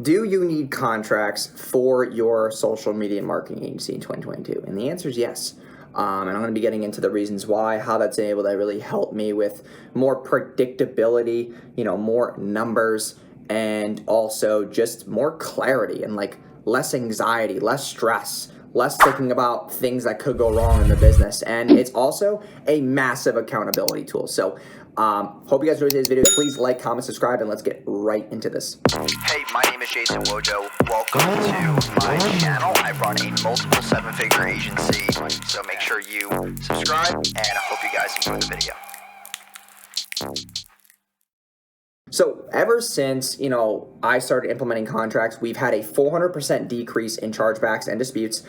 Do you need contracts for your social media marketing agency in 2022? And the answer is yes. And I'm going to be getting into the reasons why, how that's able to really help me with more predictability, more numbers, and also just more clarity and like less anxiety, less stress, less thinking about things that could go wrong in the business. And it's also a massive accountability tool. So hope you guys enjoyed today's video. Please like, comment, subscribe, and let's get right into this. Hey, my name is Jason Wojo. Welcome to my channel. I run a multiple seven-figure agency, so make sure you subscribe, and I hope you guys enjoy the video. So ever since, I started implementing contracts, we've had a 400% decrease in chargebacks and disputes.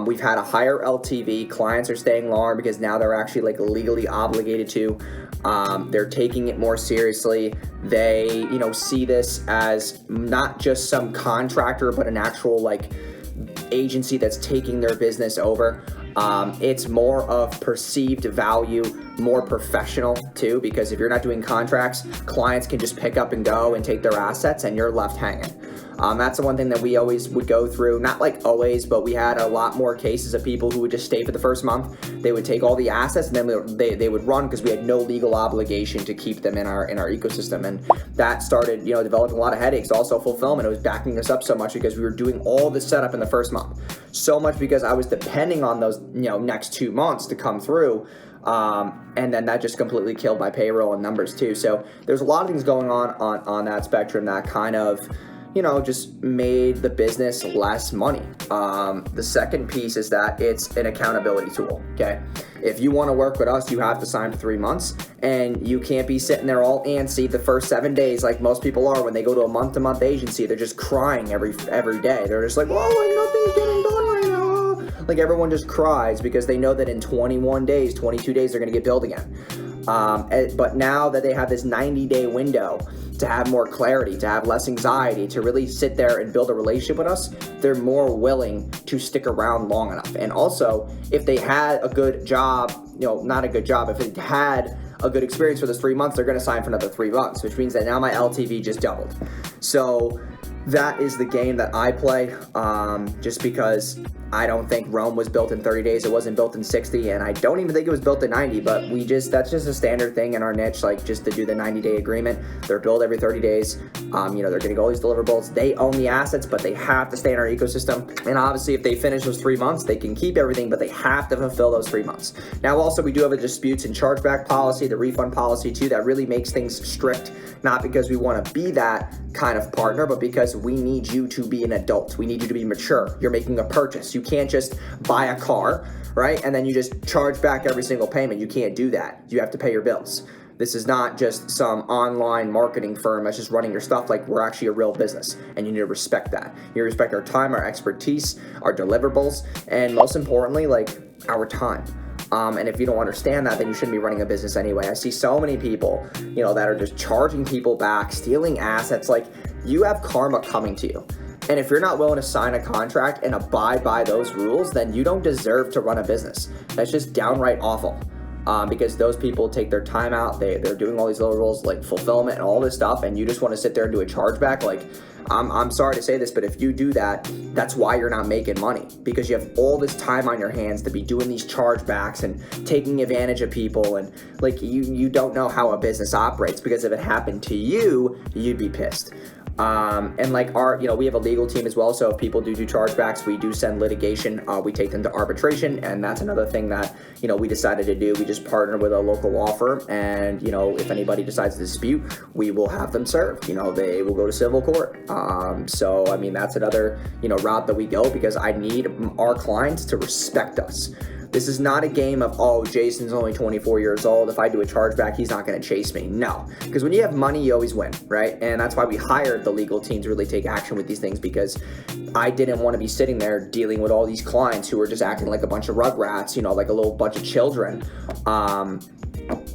We've had a higher LTV. Clients are staying longer because now they're actually like legally obligated to. They're taking it more seriously. They, see this as not just some contractor, but an actual like agency that's taking their business over. It's more of perceived value, more professional too, because if you're not doing contracts, clients can just pick up and go and take their assets and you're left hanging. That's the one thing that we always would go through, not like always, but we had a lot more cases of people who would just stay for the first month. They would take all the assets and then they would run because we had no legal obligation to keep them in our ecosystem. And that started, developing a lot of headaches. Also fulfillment, it was backing us up so much because we were doing all the setup in the first month. So much because I was depending on those, next 2 months to come through. And then that just completely killed my payroll and numbers too. So there's a lot of things going on that spectrum that kind of, just made the business less money. The second piece is that it's an accountability tool, okay? If you want to work with us, you have to sign for 3 months, and you can't be sitting there all antsy the first 7 days like most people are when they go to a month-to-month agency. They're just crying every day. They're just like, well, nothing's getting done right now. Like everyone just cries because they know that in 21 days, 22 days, they're going to get billed again. But now that they have this 90-day window to have more clarity, to have less anxiety, to really sit there and build a relationship with us, they're more willing to stick around long enough. And also, if they had a good job, not a good job, if they had a good experience for those 3 months, they're going to sign for another 3 months, which means that now my LTV just doubled. So that is the game that I play, just because I don't think Rome was built in 30 days. It wasn't built in 60, and I don't even think it was built in 90, but that's just a standard thing in our niche, like just to do the 90-day agreement. They're billed every 30 days. They're getting all these deliverables. They own the assets, but they have to stay in our ecosystem. And obviously, if they finish those 3 months, they can keep everything, but they have to fulfill those 3 months. Now, also, we do have a disputes and chargeback policy, the refund policy too, that really makes things strict, not because we want to be that kind of partner, but because we need you to be an adult. We need you to be mature. You're making a purchase. You can't just buy a car, right? And then you just charge back every single payment. You can't do that. You have to pay your bills. This is not just some online marketing firm that's just running your stuff. Like, we're actually a real business, and you need to respect that. You respect our time, our expertise, our deliverables, and most importantly, like, our time. And if you don't understand that, then you shouldn't be running a business anyway. I see so many people, that are just charging people back, stealing assets. Like, you have karma coming to you. And if you're not willing to sign a contract and abide by those rules, then you don't deserve to run a business. That's just downright awful. Because those people take their time out, they're doing all these little rules like fulfillment and all this stuff, and you just want to sit there and do a chargeback. Like, I'm sorry to say this, but if you do that, that's why you're not making money, because you have all this time on your hands to be doing these chargebacks and taking advantage of people, and like you don't know how a business operates, because if it happened to you, you'd be pissed. And like we have a legal team as well. So if people do chargebacks, we do send litigation. We take them to arbitration, and that's another thing that, we decided to do. We just partner with a local law firm, and, if anybody decides to dispute, we will have them served. They will go to civil court. So, I mean, that's another, route that we go, because I need our clients to respect us. This is not a game of, oh, Jason's only 24 years old. If I do a chargeback, he's not going to chase me. No, because when you have money, you always win, right? And that's why we hired the legal team to really take action with these things, because I didn't want to be sitting there dealing with all these clients who were just acting like a bunch of rugrats, like a little bunch of children.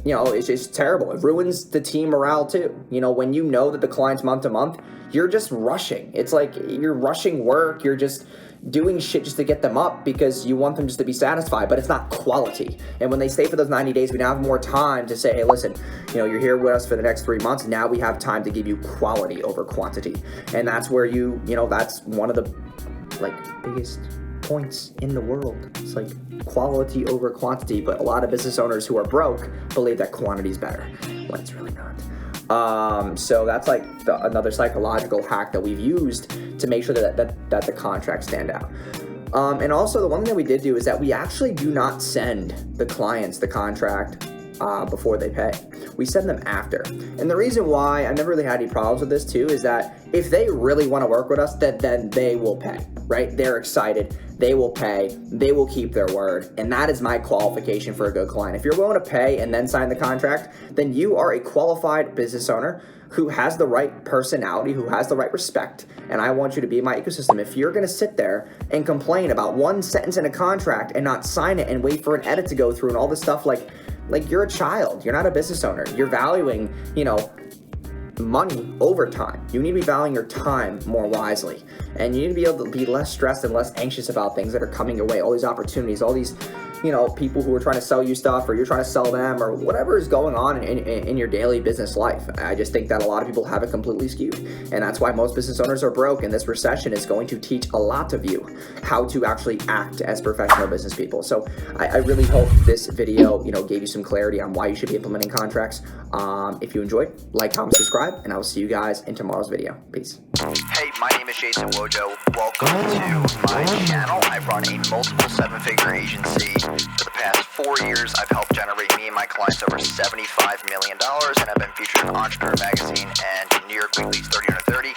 It's just terrible. It ruins the team morale too. When you know that the client's month to month, you're just rushing. It's like you're rushing work. You're just doing shit just to get them up because you want them just to be satisfied, but it's not quality. And when they stay for those 90 days, we now have more time to say, hey, listen, you're here with us for the next 3 months. Now we have time to give you quality over quantity. And that's where that's one of the biggest points in the world. It's like quality over quantity, but a lot of business owners who are broke believe that quantity is better when it's really not. So that's like another psychological hack that we've used to make sure that the contracts stand out. And also the one thing that we did do is that we actually do not send the clients the contract before they pay. We send them after. And the reason why I never really had any problems with this too is that if they really want to work with us, then they will pay, right? They're excited. They will pay. They will keep their word. And that is my qualification for a good client. If you're willing to pay and then sign the contract, then you are a qualified business owner who has the right personality, who has the right respect, and I want you to be in my ecosystem. If you're gonna sit there and complain about one sentence in a contract and not sign it and wait for an edit to go through and all this stuff, like you're a child, you're not a business owner. You're valuing, money over time. You need to be valuing your time more wisely, and you need to be able to be less stressed and less anxious about things that are coming your way, all these opportunities, all these people who are trying to sell you stuff, or you're trying to sell them, or whatever is going on in your daily business life. I just think that a lot of people have it completely skewed, and that's why most business owners are broke, and this recession is going to teach a lot of you how to actually act as professional business people. So I really hope this video gave you some clarity on why you should be implementing contracts. If you enjoyed, like, comment, subscribe, and I will see you guys in tomorrow's video. Peace. Hey, my name is Jason Wojo. Welcome to my channel. I run a multiple seven-figure agency. For the past 4 years, I've helped generate me and my clients over $75 million, and I've been featured in Entrepreneur Magazine and New York Weekly's 30 Under 30.